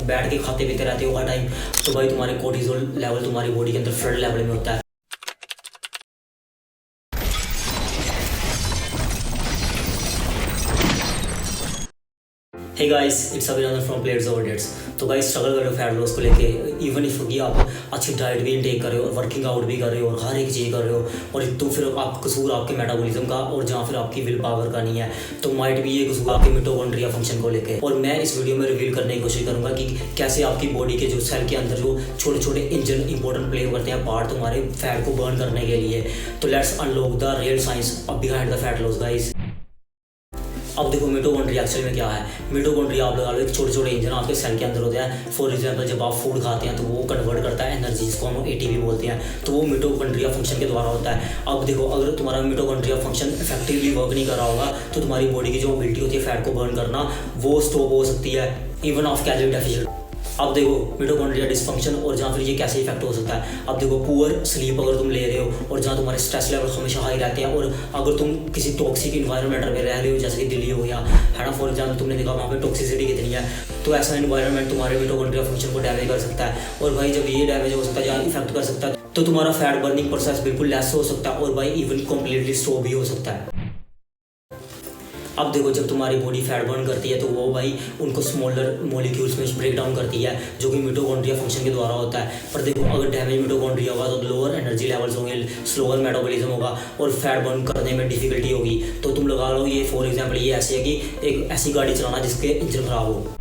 बैठ के खाते पीते रहते हो हर टाइम, तो भाई तुम्हारे कोर्टिसोल लेवल तुम्हारी बॉडी के अंदर फ्लड लेवल में होता है। हे गाइस, इट्स अभिनंदन फ्रॉम प्लेट्स ओवर डेट्स। तो गाइस स्ट्रगल कर रहे हो फैट लॉस को लेके, इवन इफ कि आप अच्छी डाइट भी इनटेक कर रहे हो और वर्किंग आउट भी कर रहे हो और हर एक चीज़ कर रहे हो, और तो फिर आप कसूर आपके मेटाबॉलिज्म का और जहाँ फिर आपकी विल पावर का नहीं है, तो माइट भी ये कसूर आपके मिटोकॉन्ड्रिया फंक्शन को लेके। और मैं इस वीडियो में रिवील करने की कोशिश करूँगा कि कैसे आपकी बॉडी के जो सेल के अंदर जो छोटे छोटे इंजन इंपॉर्टेंट प्ले करते हैं पार्ट तुम्हारे फैट को बर्न करने के लिए। तो let's unlock the real science behind the fat loss guys. अब देखो मिटोकॉन्ड्रिया एक्चुअली में क्या है। मिटोकॉन्ड्रिया आप लगा लो एक छोटे छोटे इंजन आपके सेल के अंदर होते हैं। फॉर एग्जांपल जब आप फूड खाते हैं तो वो कन्वर्ट करता है एनर्जी, जिसको हम एटीपी बोलते हैं, तो वो मिटोकॉन्ड्रिया फंक्शन के द्वारा होता है। अब देखो अगर तुम्हारा मिटोकॉन्ड्रिया फंक्शन इफेक्टिवली वर्क नहीं कर रहा होगा तो तुम्हारी बॉडी की जो एबिलिटी होती है फैट को बर्न करना वो स्टॉप हो सकती है, इवन ऑफ कैलोरी डेफिशिएंट। अब देखो मिटोकॉन्ड्रिया डिसफंक्शन और जहाँ फिर ये कैसे इफेक्ट हो सकता है। अब देखो पुअर स्लीप अगर तुम ले रहे हो और जहाँ तुम्हारे स्ट्रेस लेवल हमेशा हाई रहते हैं, और अगर तुम किसी टॉक्सिक इन्वायरमेंट में रह रहे हो जैसे कि दिल्ली हो गया है ना, फॉर एग्जाम्पल तुमने देखा वहाँ पे टॉक्सिसिटी कितनी है, तो ऐसा इन्वायरमेंट तुम्हारे मिटोकॉन्ड्रिया फंक्शन को डैमेज कर सकता है। और भाई जब ये डैमेज हो सकता है या इफेक्ट कर सकता है तो तुम्हारा फैट बर्निंग प्रोसेस बिल्कुल लेस हो सकता है और भाई इवन कम्प्लीटली स्टॉप भी हो सकता है। अब देखो जब तुम्हारी बॉडी फैट बर्न करती है तो वो भाई उनको स्मॉलर मॉलिक्यूल्स में ब्रेक डाउन करती है, जो कि मिटोकॉन्ड्रिया फंक्शन के द्वारा होता है। पर देखो अगर डैमेज मिटोकॉन्ड्रिया होगा तो लोअर एनर्जी लेवल्स होंगे, स्लोअर मेटाबॉलिज्म होगा और फैट बर्न करने में डिफिकल्टी होगी। तो तुम लगा लो ये फॉर एग्जाम्पल ये ऐसे है कि एक ऐसी गाड़ी चलाना जिसके इंजन खराब हो।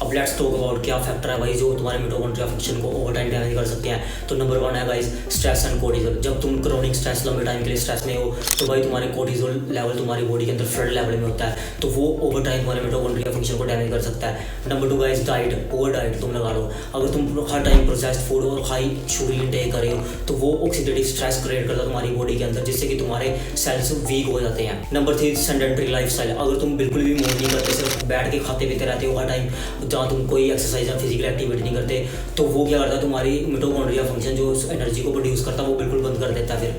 अब लेट्स टॉक अबाउट क्या फैक्टर है भाई जो तुम्हारे मिटोकॉन्ड्रिया फंक्शन को ओवर टाइम डैमेज कर सकते हैं। तो नंबर 1 है गाइस स्ट्रेस एंड कोर्टिसोल। जब तुम क्रोनिक स्ट्रेस लंबे टाइम के लिए स्ट्रेस में हो तो भाई तुम्हारे कोर्टिसोल लेवल तुम्हारी बॉडी के अंदर फ्लड लेवल में होता है, तो वो ओवर टाइम तुम्हारे मिटोकॉन्ड्रिया फंक्शन को डैमेज कर सकता है। Number 2 guys diet, over diet तुम लगा लो। अगर तुम हर टाइम प्रोसेस्ड फूड और हाई शुगर इंटेक कर रहे हो तो वो ऑक्सीडेटिव स्ट्रेस क्रिएट करता है तुम्हारी बॉडी के अंदर, जिससे कि तुम्हारे सेल्स वीक हो जाते हैं। Number 3 sedentary lifestyle. अगर तुम बिल्कुल भी मूव नहीं करते, सिर्फ बैठ के खाते पीते रहते हो हर टाइम, जहाँ तुम कोई एक्सरसाइज या फिजिकल एक्टिविटी नहीं करते, तो वो क्या करता है तुम्हारी मिटोकॉन्ड्रिया फंक्शन जो एनर्जी को प्रोड्यूस करता है वो बिल्कुल बंद कर देता है फिर।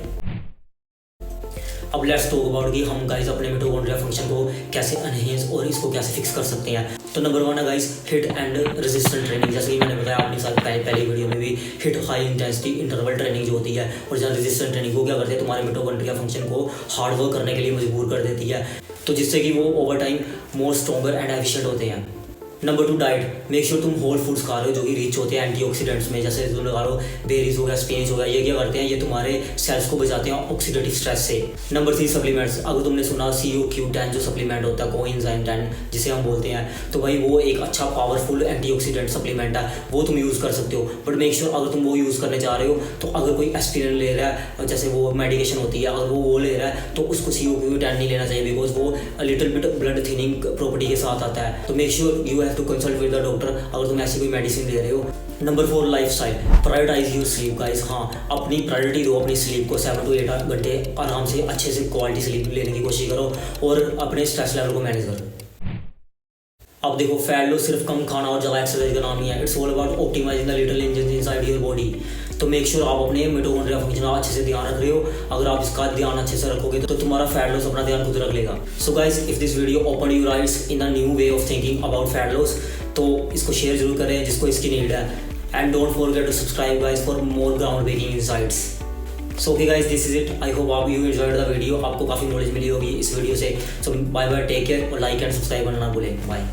अब लेट्स टॉक अबाउट कि हम गाइस अपने मिटोकॉन्ड्रिया फंक्शन को कैसे एनहेंस और इसको कैसे फिक्स कर सकते हैं। तो नंबर 1 है guys hit and resistant training. जैसे कि मैंने बताया अपनी साथ पहली वीडियो में भी, hit high intensity interval training जो होती है, और जहाँ रेजिस्टेंट ट्रेनिंग वो क्या करती है तुम्हारे मिटोकॉन्ड्रिया फंक्शन को हार्ड वर्क करने के लिए मजबूर कर देती है, तो जिससे कि वो over time more stronger and efficient होते हैं। नंबर 2 डाइट, मेक श्योर तुम होल फूड्स खा रहे हो जो कि रिच होते हैं एंटीऑक्सीडेंट्स में। जैसे तुम लगा लो बेरीज हो गया, स्पिनच हो गया, ये क्या करते हैं, ये तुम्हारे सेल्स को बचाते हैं ऑक्सीडेटिव स्ट्रेस से। Number 3 supplements. अगर तुमने सुना CoQ10 जो सप्लीमेंट होता है, कोएंजाइम 10 जिसे हम बोलते हैं, तो भाई वो एक अच्छा पावरफुल एंटीऑक्सीडेंट सप्लीमेंट है, वो तुम यूज़ कर सकते हो। बट मेक श्योर अगर तुम वो यूज़ करने जा रहे हो तो अगर कोई एस्पिरिन ले रहा है, जैसे वो मेडिकेशन होती है, अगर वो ले रहा है तो उसको CoQ10 नहीं लेना चाहिए, बिकॉज वो little bit blood thinning property के साथ आता है। तो make sure you have to consult with the doctor अगर तुम ऐसी कोई मेडिसिन ले रहे हो। Number 4 lifestyle, prioritise your sleep guys. हाँ, अपनी प्रायोरिटी दो अपनी स्लीप को। 7 to 8 घंटे आराम से अच्छे से क्वालिटी स्लीप लेने की कोशिश करो और अपने स्ट्रेस लेवल को मैनेज करो। अब देखो फैट लॉस सिर्फ कम खाना और ज़्यादा एक्सरसाइज का नाम नहीं है, it's all about optimising the little engine inside your body. तो मेक श्योर आप अपने मिटोकॉन्ड्रिया फंक्शन का अच्छे से ध्यान रख रहे हो। अगर आप इसका ध्यान अच्छे से रखोगे तो तुम्हारा फैट लॉस अपना ध्यान खुद रख लेगा। So guys, if this video open your eyes in a new way of thinking about fat loss, तो इसको शेयर जरूर करें जिसको इसकी नीड है। And don't forget to subscribe guys for more ground breaking insights. So okay guys, this is it. I hope आप you enjoyed the video. आपको काफ़ी नॉलेज मिली होगी इस वीडियो से। So bye bye, take care और like and subscribe करना ना भूलें। बाय।